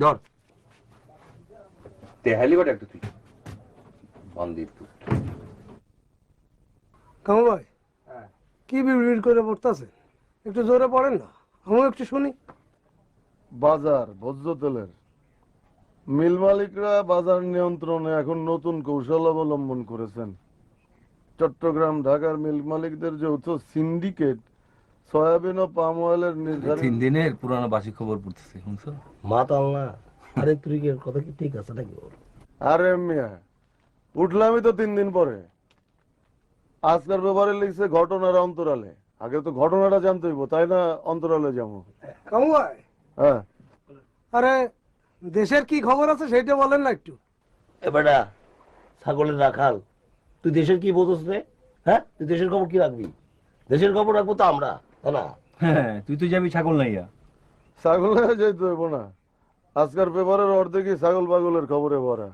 ধর তেহালি বাট একটা তুই বান্দির তুই। কামু ভাই কি বিড়বিড় করে পড়তেছে, একটু জোরে পড়েন না, আমিও একটু শুনি। বাজার ভোজ্য তেলের মিল মালিকরা বাজার নিয়ন্ত্রণে এখন নতুন কৌশল অবলম্বন করেছেন। চট্টগ্রাম ঢাকার মিল মালিকদের যৌথ সিন্ডিকেট সয়াবিন ও পাম অয়েলের নির্ধারিত 3 দিনের পুরানো বাসি খবর পড়তেছে, শুনছো? মাতাল না, আরে তুই কি কথা কি ঠিক আছে নাকি ওর? আরে মিয়া উঠলামই তো 3 দিন পরে। আজকের ব্যাপারে লিখছে ঘটনার অন্তরালে। আগে তো ঘটনাটা জানতে হইব, তাই না? অন্তরালে যাবো। কামু ভাই, হ্যাঁ আরে দেশের কি খবর আছে সেটা বলেন না একটু। এ বেটা ছাগলের রাখাল, তুই দেশের কি বোঝস রে? হ্যাঁ, তুই দেশের খবর কি রাখবি? দেশের খবর রাখবো তো আমরা, তাই না? হ্যাঁ, তুই তো যাবি ছাগল নাইয়া। ছাগল যাইতে হইব না, আজকের পেপারের অর্ধেকই ছাগল পাগলের খবরে ভরা।